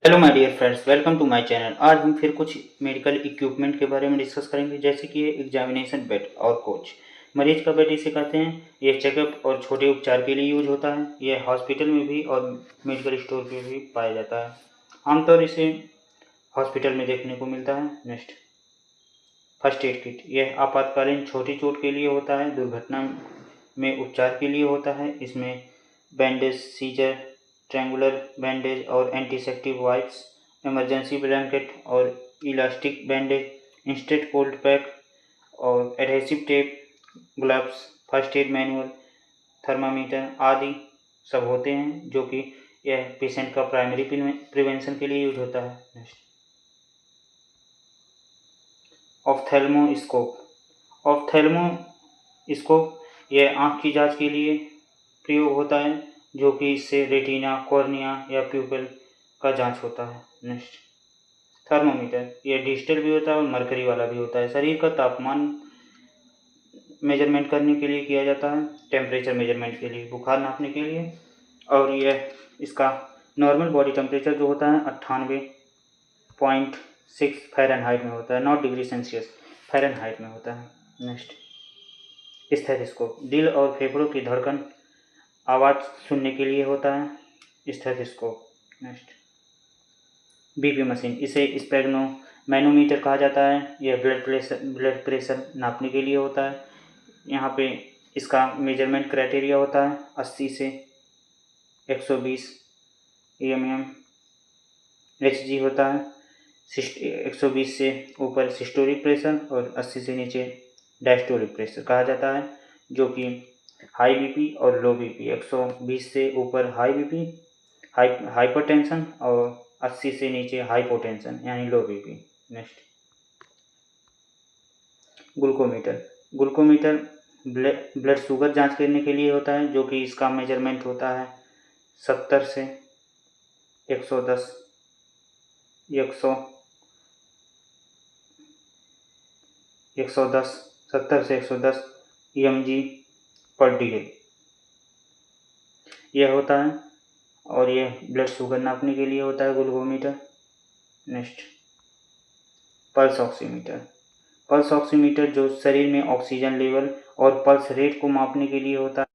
Hello my dear friends, welcome to my channel. आज हम फिर कुछ मेडिकल इक्विपमेंट के बारे में डिस्कस करेंगे, जैसे कि ये एग्जामिनेशन बेड और कोच। मरीज का बेड इसे कहते हैं। ये चेकअप और छोटे उपचार के लिए यूज होता है। यह हॉस्पिटल में भी और मेडिकल स्टोर पे भी पाया जाता है। आमतौर इसे हॉस्पिटल में देखने को मिलता है। Next, first aid kit. यह आपातकालीन छोटी चोट के लिए होता है, दुर्घटना में उपचार के लिए होता है। इसमें बैंडेज, सीजर, ट्रैंगुलर बैंडेज और एंटीसेप्टिक वाइप्स, इमरजेंसी ब्लैंकेट और elastic bandage, instant cold pack और adhesive tape, gloves, first aid manual, thermometer आदि सब होते हैं, जो कि यह पेशेंट का प्राइमरी प्रिवेंशन के लिए यूज होता है। नेक्स्ट, ऑफ्थेल्मोस्कोप। ऑफ्थेल्मोस्कोप यह आँख की जांच के लिए प्रयोग होता है, जो कि इससे रेटिना, कॉर्निया या प्यूपिल का जांच होता है। Next, thermometer. यह डिजिटल भी होता है और मरकरी वाला भी होता है। शरीर का तापमान मेजरमेंट करने के लिए किया जाता है, टेम्परेचर मेजरमेंट के लिए, बुखार नापने के लिए। और यह इसका नॉर्मल बॉडी टेम्परेचर जो होता है 98.6 फ़ारेनहाइट में होता है, नॉट डिग्री सेल्सियस, फ़ारेनहाइट में होता है। Next, stethoscope. दिल और फेफड़ों की धड़कन आवाज़ सुनने के लिए होता है स्टेथोस्कोप। Next, BP machine. इसे स्पेग्नो मैनोमीटर कहा जाता है। यह ब्लड प्रेशर नापने के लिए होता है। यहाँ पे इसका मेजरमेंट क्राइटेरिया होता है 80 से 120 mm Hg होता है। 120 से ऊपर सिस्टोलिक प्रेशर और 80 से नीचे डायस्टोलिक प्रेशर कहा जाता है, जो कि हाई बीपी और लो बीपी। 120 से ऊपर हाई बीपी, हाइपरटेंशन, और 80 से नीचे हाइपोटेंशन यानी लो BP. Next, glucometer blood sugar जांच करने के लिए होता है, जो कि इसका मेजरमेंट होता है 70 से 110 70 से 110 mg पर डेल यह होता है, और यह ब्लड शुगर नापने के लिए होता है ग्लूकोमीटर। नेक्स्ट, पल्स ऑक्सीमीटर जो शरीर में ऑक्सीजन लेवल और पल्स रेट को मापने के लिए होता है,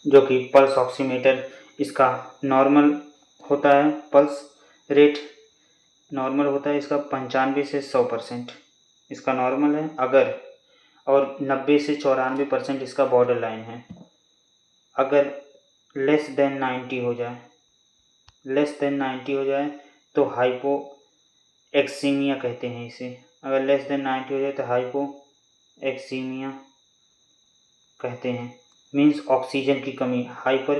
जो कि पल्स ऑक्सीमीटर इसका नॉर्मल होता है। पल्स रेट नॉर्मल होता है इसका 95 से 100% इसका नॉर्मल है, अगर और 90 से 94% इसका बॉर्डर लाइन है। अगर लेस देन 90 हो जाए तो हाइपो एक्सीमिया कहते हैं इसे। अगर लेस देन 90 हो जाए तो हाइपो एक्सीमिया कहते हैं, मीन्स ऑक्सीजन की कमी। हाइपो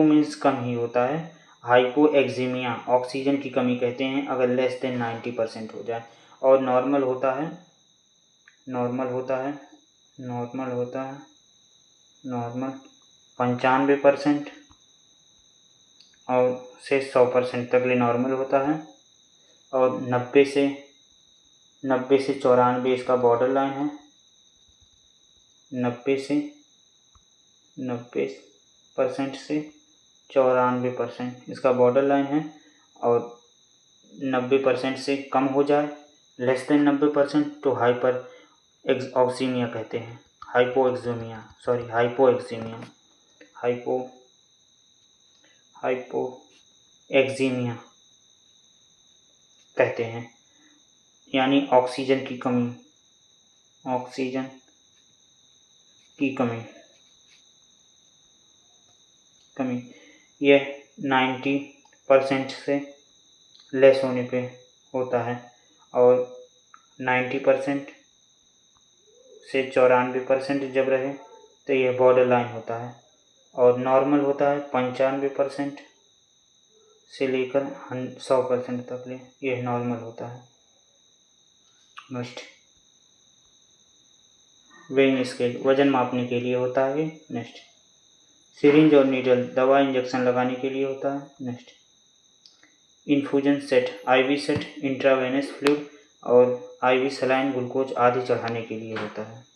मीन्स कम ही होता है, हाइपो एक्सीमिया ऑक्सीजन की कमी कहते हैं अगर लेस देन 90% हो जाए। और नॉर्मल होता है 95% और से 100% तक ले नॉर्मल होता है, और 90 से 94 इसका बॉर्डर लाइन है। 90% से 94% इसका बॉर्डर लाइन है, और 90% से कम हो जाए, लेस देन 90%, तो हाइपो एक्सीमिया कहते हैं, यानी ऑक्सीजन की कमी यह 90% से लेस होने पे होता है, और 90% से 94% जब रहे तो यह बॉर्डर लाइन होता है, और नॉर्मल होता है 95% से लेकर 100% तक ले, यह नॉर्मल होता है। नेक्स्ट, वेइंग स्केल वजन मापने के लिए होता है। नेक्स्ट, सिरिंज और नीडल दवा इंजेक्शन लगाने के लिए होता है। Next, infusion set, IV set intravenous fluid और IV सलाइन, ग्लूकोज आदि चढ़ाने के लिए होता है।